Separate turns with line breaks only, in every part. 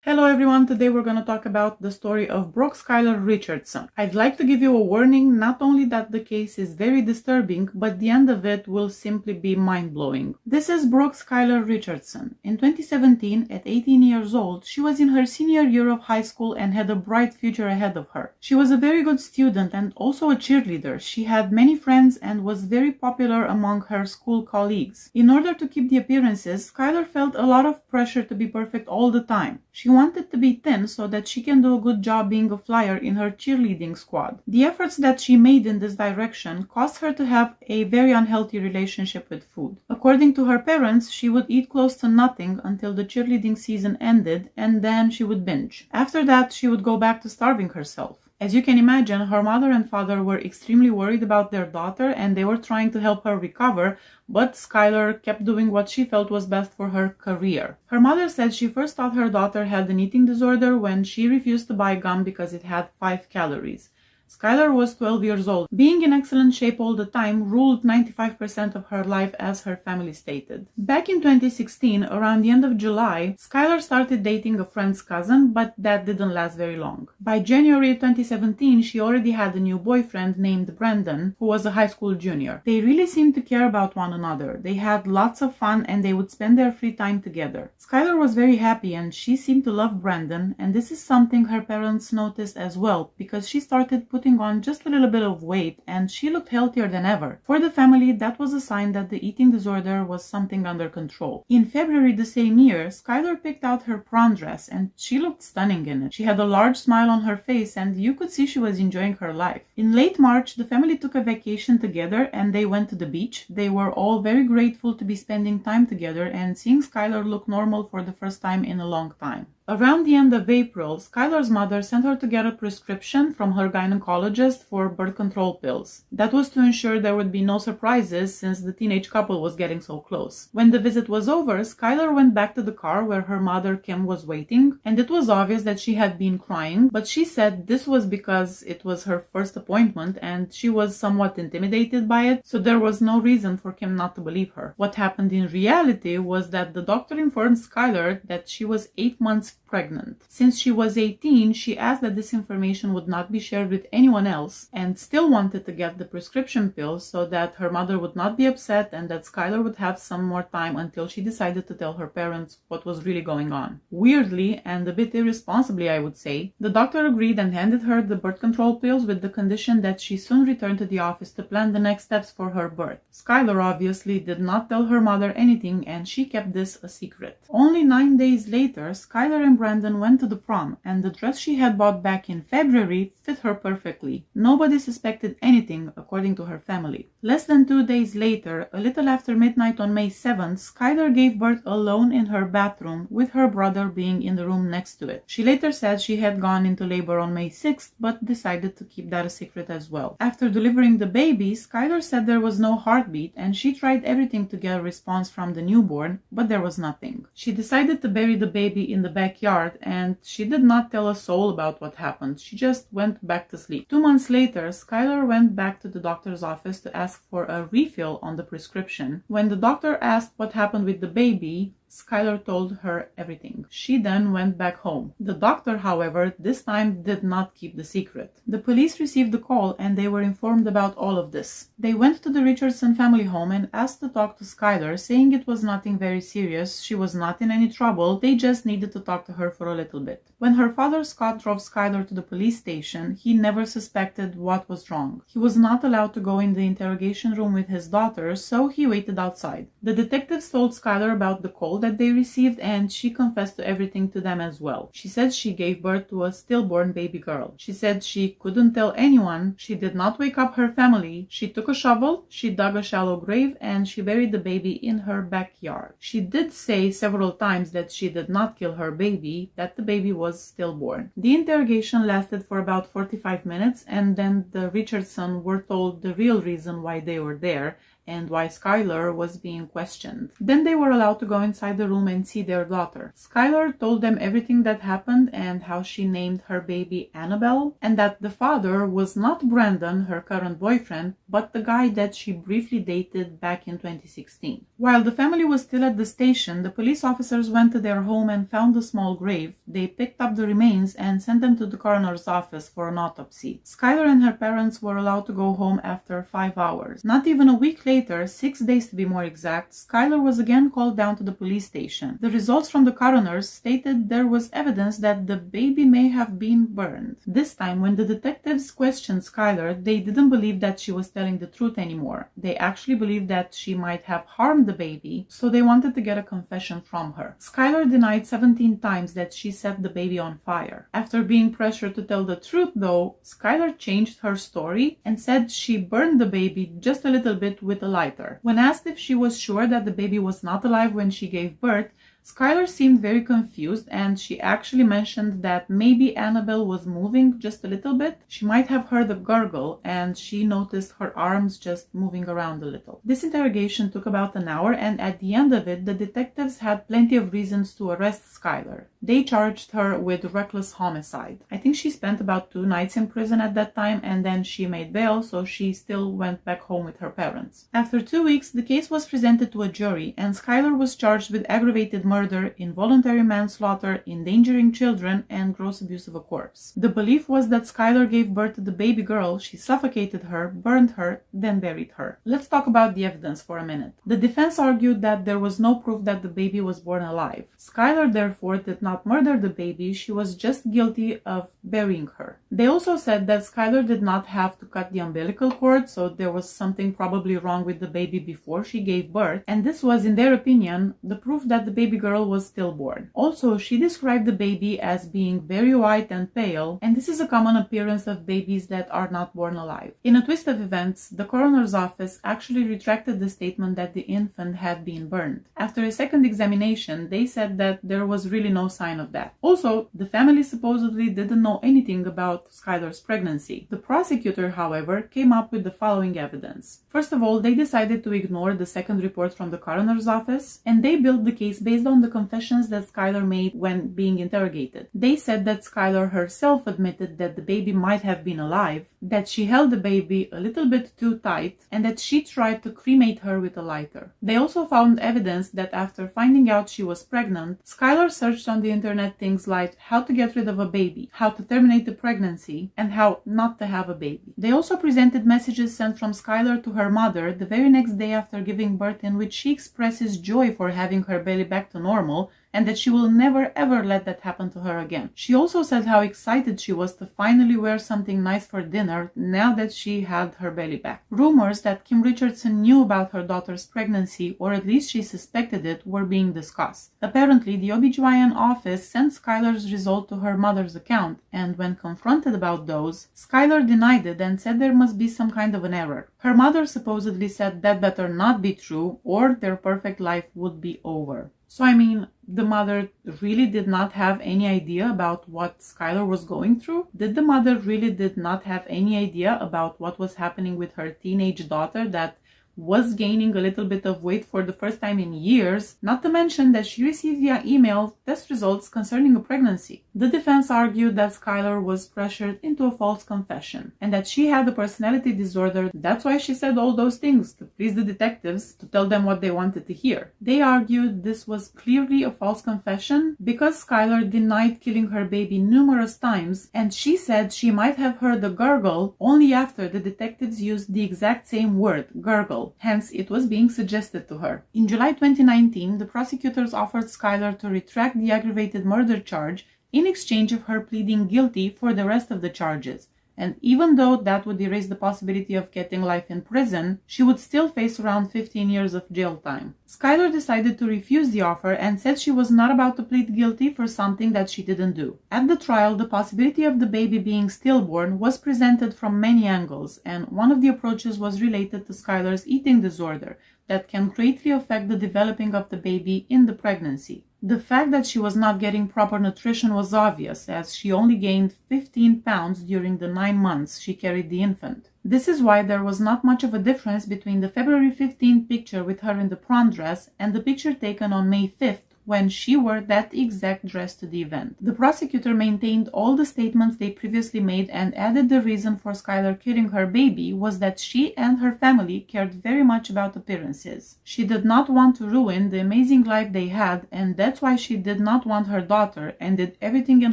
Hello everyone, today we're going to talk about the story of Brooke Skylar Richardson. I'd like to give you a warning, not only that the case is very disturbing, but the end of it will simply be mind-blowing. This is Brooke Skylar Richardson. In 2017, at 18 years old, she was in her senior year of high school and had a bright future ahead of her. She was a very good student and also a cheerleader. She had many friends and was very popular among her school colleagues. In order to keep the appearances, Skylar felt a lot of pressure to be perfect all the time. She wanted to be thin so that she can do a good job being a flyer in her cheerleading squad. The efforts that she made in this direction caused her to have a very unhealthy relationship with food. According to her parents, she would eat close to nothing until the cheerleading season ended, and then she would binge. After that, she would go back to starving herself. As you can imagine, her mother and father were extremely worried about their daughter and they were trying to help her recover, but Skylar kept doing what she felt was best for her career. Her mother said she first thought her daughter had an eating disorder when she refused to buy gum because it had 5 calories. Skylar was 12 years old. Being in excellent shape all the time ruled 95% of her life, as her family stated. Back in 2016, around the end of July, Skylar started dating a friend's cousin, but that didn't last very long. By January 2017, she already had a new boyfriend named Brandon, who was a high school junior. They really seemed to care about one another. They had lots of fun and they would spend their free time together. Skylar was very happy and she seemed to love Brandon, and this is something her parents noticed as well, because she started putting on just a little bit of weight and she looked healthier than ever. For the family, that was a sign that the eating disorder was something under control. In February the same year, Skylar picked out her prom dress and she looked stunning in it. She had a large smile on her face and you could see she was enjoying her life. In late March, the family took a vacation together and they went to the beach. They were all very grateful to be spending time together and seeing Skylar look normal for the first time in a long time. Around the end of April, Skylar's mother sent her to get a prescription from her gynecologist for birth control pills. That was to ensure there would be no surprises since the teenage couple was getting so close. When the visit was over, Skylar went back to the car where her mother Kim was waiting, and it was obvious that she had been crying, but she said this was because it was her first appointment and she was somewhat intimidated by it, so there was no reason for Kim not to believe her. What happened in reality was that the doctor informed Skylar that she was 8 months pregnant. Since she was 18, she asked that this information would not be shared with anyone else and still wanted to get the prescription pills so that her mother would not be upset and that Skylar would have some more time until she decided to tell her parents what was really going on. Weirdly, and a bit irresponsibly I would say, the doctor agreed and handed her the birth control pills with the condition that she soon return to the office to plan the next steps for her birth. Skylar obviously did not tell her mother anything and she kept this a secret. Only 9 days later, Skylar and Brandon went to the prom, and the dress she had bought back in February fit her perfectly. Nobody suspected anything, according to her family. Less than 2 days later, a little after midnight on May 7th, Skylar gave birth alone in her bathroom, with her brother being in the room next to it. She later said she had gone into labor on May 6th, but decided to keep that a secret as well. After delivering the baby, Skylar said there was no heartbeat, and she tried everything to get a response from the newborn, but there was nothing. She decided to bury the baby in the backyard, and she did not tell a soul about what happened. She just went back to sleep. 2 months later, Skylar went back to the doctor's office to ask for a refill on the prescription. When the doctor asked what happened with the baby, Skylar told her everything. She then went back home. The doctor, however, this time did not keep the secret. The police received the call and they were informed about all of this. They went to the Richardson family home and asked to talk to Skylar, saying it was nothing very serious, she was not in any trouble, they just needed to talk to her for a little bit. When her father Scott drove Skylar to the police station, he never suspected what was wrong. He was not allowed to go in the interrogation room with his daughter, so he waited outside. The detectives told Skylar about the call that they received and she confessed to everything to them as well. She said she gave birth to a stillborn baby girl. She said she couldn't tell anyone, she did not wake up her family, she took a shovel, she dug a shallow grave, and she buried the baby in her backyard. She did say several times that she did not kill her baby, that the baby was stillborn. The interrogation lasted for about 45 minutes and then the Richardson were told the real reason why they were there, and why Skylar was being questioned. Then they were allowed to go inside the room and see their daughter. Skylar told them everything that happened and how she named her baby Annabelle, and that the father was not Brandon, her current boyfriend, but the guy that she briefly dated back in 2016. While the family was still at the station, the police officers went to their home and found a small grave. They picked up the remains and sent them to the coroner's office for an autopsy. Skylar and her parents were allowed to go home after 5 hours. Not even a week later, 6 days to be more exact, Skylar was again called down to the police station. The results from the coroners stated there was evidence that the baby may have been burned. This time, when the detectives questioned Skylar, they didn't believe that she was telling the truth anymore. They actually believed that she might have harmed the baby, so they wanted to get a confession from her. Skylar denied 17 times that she set the baby on fire. After being pressured to tell the truth, though, Skylar changed her story and said she burned the baby just a little bit with a lighter. When asked if she was sure that the baby was not alive when she gave birth, Skylar seemed very confused, and she actually mentioned that maybe Annabelle was moving just a little bit. She might have heard a gurgle, and she noticed her arms just moving around a little. This interrogation took about an hour, and at the end of it, the detectives had plenty of reasons to arrest Skylar. They charged her with reckless homicide. I think she spent about 2 nights in prison at that time, and then she made bail, so she still went back home with her parents. After 2 weeks, the case was presented to a jury, and Skylar was charged with aggravated murder, involuntary manslaughter, endangering children, and gross abuse of a corpse. The belief was that Skylar gave birth to the baby girl, she suffocated her, burned her, then buried her. Let's talk about the evidence for a minute. The defense argued that there was no proof that the baby was born alive. Skylar therefore did not murder the baby, she was just guilty of burying her. They also said that Skylar did not have to cut the umbilical cord, so there was something probably wrong with the baby before she gave birth, and this was, in their opinion, the proof that the baby girl was stillborn. Also, she described the baby as being very white and pale, and this is a common appearance of babies that are not born alive. In a twist of events, the coroner's office actually retracted the statement that the infant had been burned. After a second examination, they said that there was really no sign of that. Also, the family supposedly didn't know anything about Skylar's pregnancy. The prosecutor, however, came up with the following evidence. First of all, they decided to ignore the second report from the coroner's office, and they built the case based on the confessions that Skylar made when being interrogated. They said that Skylar herself admitted that the baby might have been alive, that she held the baby a little bit too tight, and that she tried to cremate her with a lighter. They also found evidence that after finding out she was pregnant, Skylar searched on the internet things like how to get rid of a baby, how to terminate the pregnancy, and how not to have a baby. They also presented messages sent from Skylar to her mother the very next day after giving birth, in which she expresses joy for having her belly back to normal, and that she will never ever let that happen to her again. She also said how excited she was to finally wear something nice for dinner now that she had her belly back. Rumors that Kim Richardson knew about her daughter's pregnancy, or at least she suspected it, were being discussed. Apparently, the OBGYN office sent Skylar's result to her mother's account, and when confronted about those, Skylar denied it and said there must be some kind of an error. Her mother supposedly said that better not be true, or their perfect life would be over. So I mean, the mother really did not have any idea about what Skylar was going through? Did the mother really did not have any idea about what was happening with her teenage daughter that was gaining a little bit of weight for the first time in years, not to mention that she received via email test results concerning a pregnancy? The defense argued that Skylar was pressured into a false confession and that she had a personality disorder. That's why she said all those things, to please the detectives, to tell them what they wanted to hear. They argued this was clearly a false confession because Skylar denied killing her baby numerous times, and she said she might have heard a gurgle only after the detectives used the exact same word, gurgle. Hence, it was being suggested to her. In July 2019, the prosecutors offered Skylar to retract the aggravated murder charge in exchange of her pleading guilty for the rest of the charges. And even though that would erase the possibility of getting life in prison, she would still face around 15 years of jail time. Skylar decided to refuse the offer and said she was not about to plead guilty for something that she didn't do. At the trial, the possibility of the baby being stillborn was presented from many angles, and one of the approaches was related to Skylar's eating disorder, that can greatly affect the developing of the baby in the pregnancy. The fact that she was not getting proper nutrition was obvious, as she only gained 15 pounds during the 9 months she carried the infant. This is why there was not much of a difference between the February 15th picture with her in the prom dress and the picture taken on May 5th when she wore that exact dress to the event. The prosecutor maintained all the statements they previously made and added the reason for Skylar killing her baby was that she and her family cared very much about appearances. She did not want to ruin the amazing life they had, and that's why she did not want her daughter and did everything in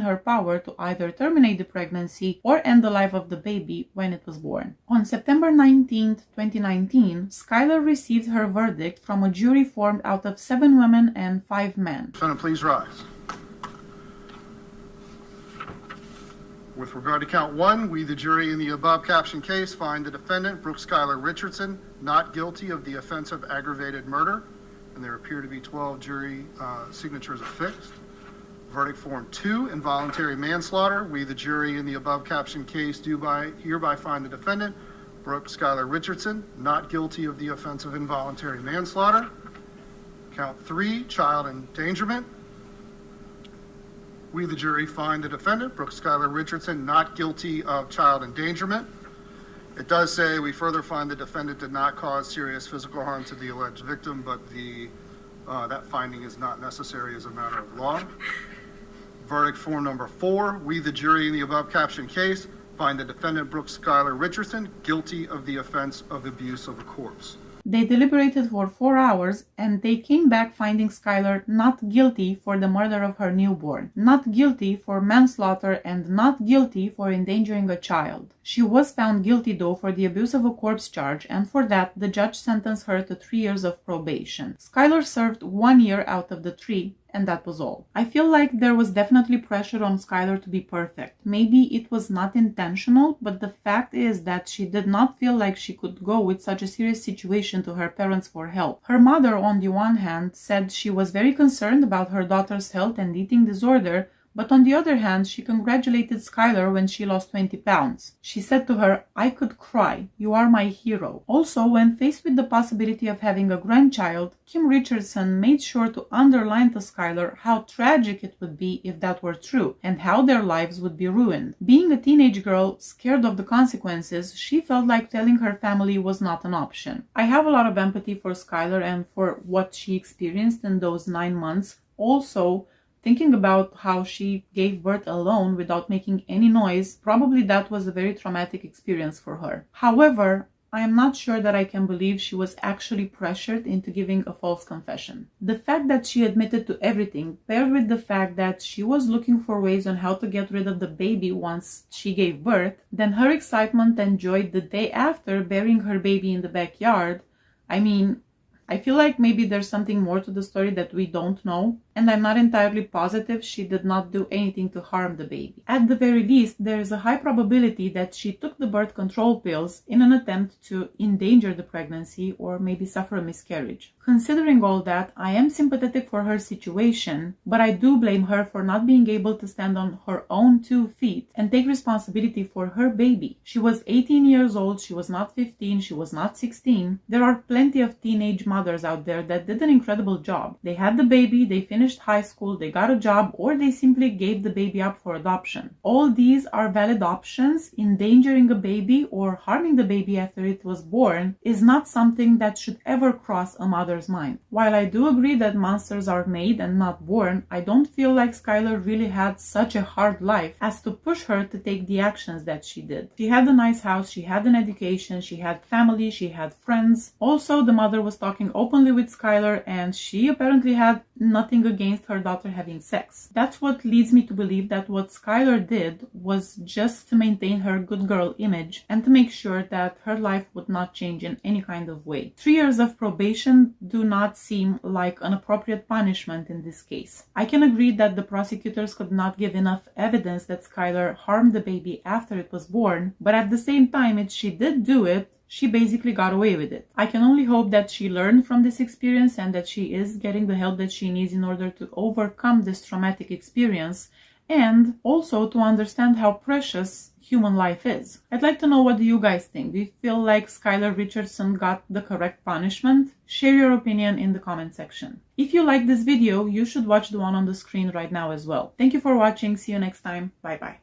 her power to either terminate the pregnancy or end the life of the baby when it was born. On September 19, 2019, Skylar received her verdict from a jury formed out of 7 women and 5 men.
Defendant, please rise. With regard to count 1, we, the jury in the above captioned case, find the defendant, Brooke Skylar Richardson, not guilty of the offense of aggravated murder, and there appear to be 12 jury signatures affixed. Verdict form 2, involuntary manslaughter. We, the jury in the above captioned case, do hereby find the defendant, Brooke Skylar Richardson, not guilty of the offense of involuntary manslaughter. Count 3, child endangerment. We, the jury, find the defendant, Brooke Skylar Richardson, not guilty of child endangerment. It does say we further find the defendant did not cause serious physical harm to the alleged victim, but that finding is not necessary as a matter of law. Verdict form number 4, we, the jury in the above captioned case, find the defendant, Brooke Skylar Richardson, guilty of the offense of abuse of a corpse.
They deliberated for 4 hours and they came back finding Skylar not guilty for the murder of her newborn, not guilty for manslaughter, and not guilty for endangering a child. She was found guilty though for the abuse of a corpse charge, and for that the judge sentenced her to 3 years of probation. Skylar served 1 year out of the 3, and that was all. I feel like there was definitely pressure on Skylar to be perfect. Maybe it was not intentional, but the fact is that she did not feel like she could go with such a serious situation to her parents for help. Her mother, on the one hand, said she was very concerned about her daughter's health and eating disorder, but on the other hand, she congratulated Skylar when she lost 20 pounds. She said to her, "I could cry. You are my hero." Also, when faced with the possibility of having a grandchild, Kim Richardson made sure to underline to Skylar how tragic it would be if that were true, and how their lives would be ruined. Being a teenage girl, scared of the consequences, she felt like telling her family was not an option. I have a lot of empathy for Skylar and for what she experienced in those 9 months. Also, thinking about how she gave birth alone without making any noise, probably that was a very traumatic experience for her. However, I am not sure that I can believe she was actually pressured into giving a false confession. The fact that she admitted to everything, paired with the fact that she was looking for ways on how to get rid of the baby once she gave birth, then her excitement and joy the day after burying her baby in the backyard, I feel like maybe there's something more to the story that we don't know, and I'm not entirely positive she did not do anything to harm the baby. At the very least, there is a high probability that she took the birth control pills in an attempt to endanger the pregnancy or maybe suffer a miscarriage. Considering all that, I am sympathetic for her situation, but I do blame her for not being able to stand on her own 2 feet and take responsibility for her baby. She was 18 years old, she was not 15, she was not 16. There are plenty of teenage mothers out there that did an incredible job. They had the baby, they finished high school, they got a job, or they simply gave the baby up for adoption. All these are valid options. Endangering a baby or harming the baby after it was born is not something that should ever cross a mother's mind. While I do agree that monsters are made and not born, I don't feel like Skylar really had such a hard life as to push her to take the actions that she did. She had a nice house, she had an education, she had family, she had friends. Also, the mother was talking openly with Skylar, and she apparently had nothing against her daughter having sex. That's what leads me to believe that what Skylar did was just to maintain her good girl image and to make sure that her life would not change in any kind of way. 3 years of probation do not seem like an appropriate punishment in this case. I can agree that the prosecutors could not give enough evidence that Skylar harmed the baby after it was born, but at the same time, if she did do it, she basically got away with it. I can only hope that she learned from this experience and that she is getting the help that she needs in order to overcome this traumatic experience and also to understand how precious human life is. I'd like to know, what do you guys think? Do you feel like Skylar Richardson got the correct punishment? Share your opinion in the comment section. If you like this video, you should watch the one on the screen right now as well. Thank you for watching. See you next time. Bye bye.